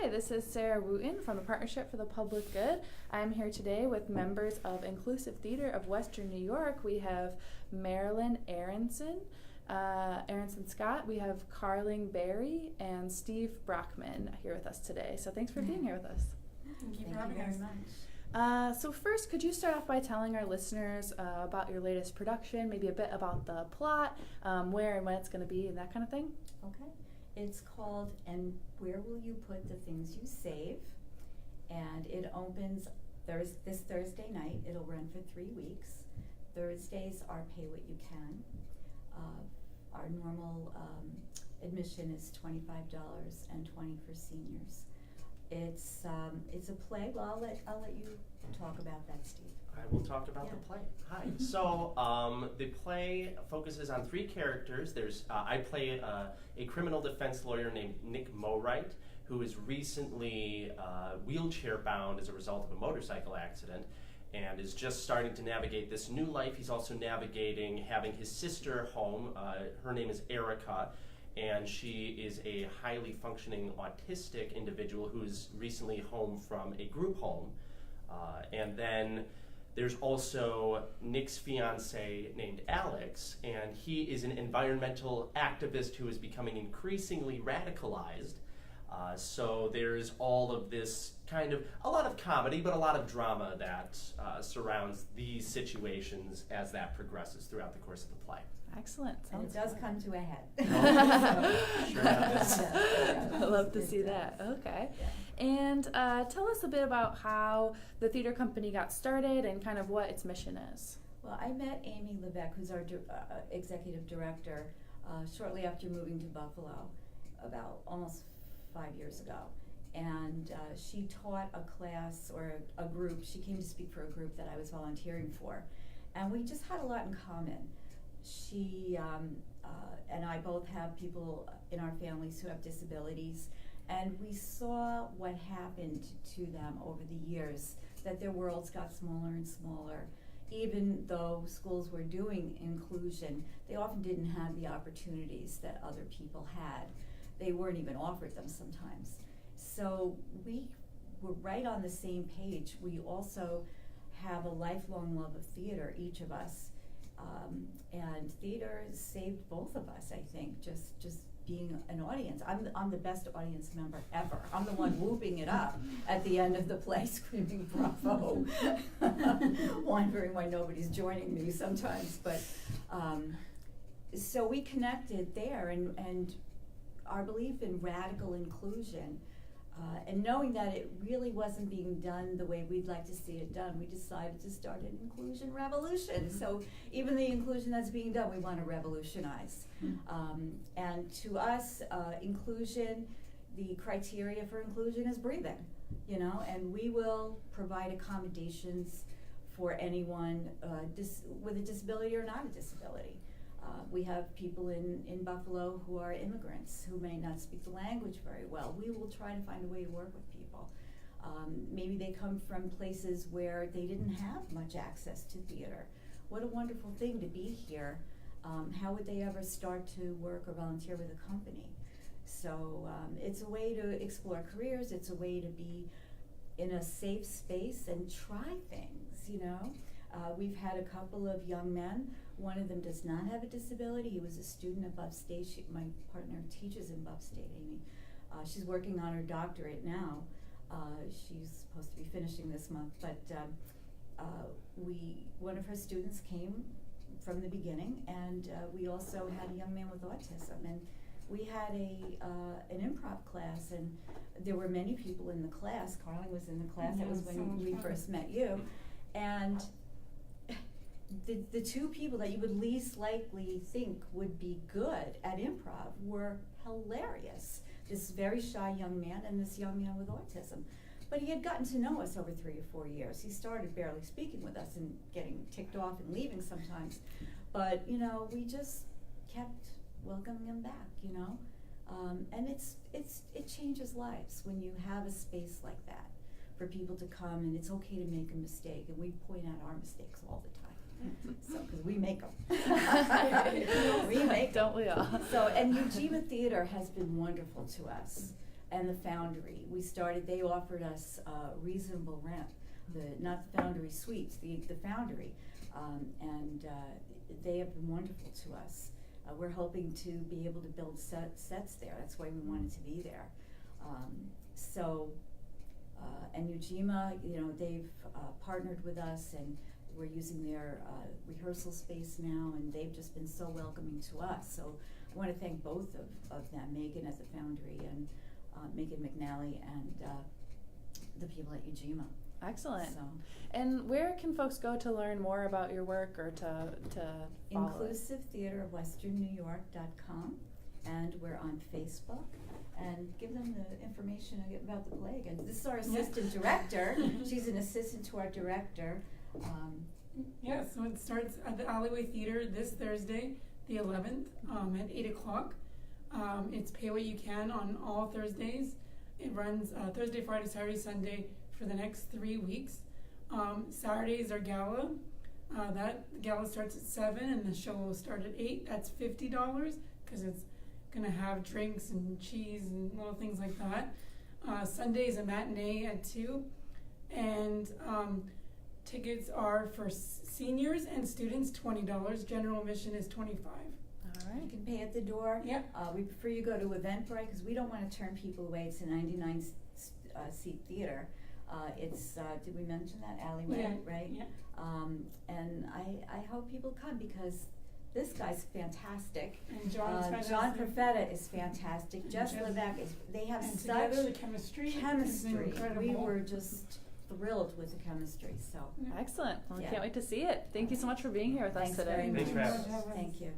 Hi, this is Sarah Wooten from the Partnership for the Public Good. I'm here today with members of Inclusive Theater of Western New York. We have Marilyn Aronson Scott. We have Carling Berry and Steve Brockman here with us today. So thanks for being here with us. Thank you for having us. So first, could you start off by telling our listeners about your latest production, maybe a bit about the plot, where and when it's going to be, and that kind of thing? Okay. It's called And Where Will You Put the Things You Save? And it opens this Thursday night. It'll run for 3 weeks. Thursdays are pay what you can. Our normal admission is $25 and $20 for seniors. It's a play. Well, I'll let you talk about that, Steve. I will talk about the play. Hi. So the play focuses on 3 characters. I play a criminal defense lawyer named Nick Mowright, who is recently wheelchair bound as a result of a motorcycle accident and is just starting to navigate this new life. He's also navigating having his sister home. Her name is Erica, and she is a highly functioning autistic individual who is recently home from a group home. And then there's also Nick's fiance named Alex, and he is an environmental activist who is becoming increasingly radicalized. So there's all of this a lot of comedy, but a lot of drama that surrounds these situations as that progresses throughout the course of the play. Excellent. And it does come to a head. Sure does. I love to see that. Okay. Yeah. And tell us a bit about how the theater company got started and kind of what its mission is. Well, I met Amy Levesque, who's our executive director, shortly after moving to Buffalo, about almost 5 years ago. And she taught a class or a group. She came to speak for a group that I was volunteering for. And we just had a lot in common. She and I both have people in our families who have disabilities, and we saw what happened to them over the years, that their worlds got smaller and smaller. Even though schools were doing inclusion, they often didn't have the opportunities that other people had. They weren't even offered them sometimes. So we were right on the same page. We also have a lifelong love of theater, each of us. And theater saved both of us, I think, just being an audience. I'm the best audience member ever. I'm the one whooping it up at the end of the play, screaming bravo, wondering why nobody's joining me sometimes. But so we connected there, and our belief in radical inclusion, and knowing that it really wasn't being done the way we'd like to see it done, we decided to start an inclusion revolution. So even the inclusion that's being done, we want to revolutionize. And to us, inclusion, the criteria for inclusion is breathing, and we will provide accommodations for anyone with a disability or not a disability. We have people in Buffalo who are immigrants who may not speak the language very well. We will try to find a way to work with people. Maybe they come from places where they didn't have much access to theater. What a wonderful thing to be here. How would they ever start to work or volunteer with a company? So it's a way to explore careers. It's a way to be in a safe space and try things, We've had a couple of young men. One of them does not have a disability. He was a student at Buff State. My partner teaches in Buff State, Amy. She's working on her doctorate now. She's supposed to be finishing this month, but one of her students came from the beginning, and we also had a young man with autism, and we had an improv class, and there were many people in the class. Carling was in the class. That was when we first met you, and the 2 people that you would least likely think would be good at improv were hilarious. This very shy young man and this young man with autism. But he had gotten to know us over 3 or 4 years. He started barely speaking with us and getting ticked off and leaving sometimes. But, we just kept welcoming him back, and it changes lives when you have a space like that for people to come, and it's okay to make a mistake, and we point out our mistakes all the time. So, because we make them. We make them. Don't we all? So, and Ujima Theater has been wonderful to us. and the Foundry. They offered us reasonable rent, not the Foundry Suites, the Foundry, and they have been wonderful to us. We're hoping to be able to build sets there. That's why we wanted to be there. And Ujima, they've partnered with us, and we're using their rehearsal space now, and they've just been so welcoming to us. So I want to thank both of them, Megan at the Foundry and Megan McNally, and the people at Ujima. Excellent. So, and where can folks go to learn more about your work or to follow it? InclusiveTheaterofWesternNewYork.com, and we're on Facebook. And give them the information about the play again. This is our assistant director. She's an assistant to our director. So it starts at the Alleyway Theater this Thursday, the 11th, at 8 o'clock. It's pay what you can on all Thursdays. It runs Thursday, Friday, Saturday, Sunday for the next 3 weeks. Saturdays are gala. That gala starts at 7 and the show will start at 8. That's $50 because it's gonna have drinks and cheese and little things like that. Sunday is a matinee at 2, and tickets are for seniors and students $20. General admission is $25. All right. You can pay at the door. Yeah. We prefer you go to Eventbrite because we don't want to turn people away. It's a 99 seat theater. It's did we mention that alleyway? Right. Yeah. And I hope people come because this guy's fantastic. And John Profeta is fantastic. Jess Levesque is. They have and such together the chemistry. Is incredible. We were just thrilled with the chemistry. So Excellent. Well, we Yeah. can't wait to see it. Thank you so much for being here with us thanks today. very much. Thanks for having us. Thank you.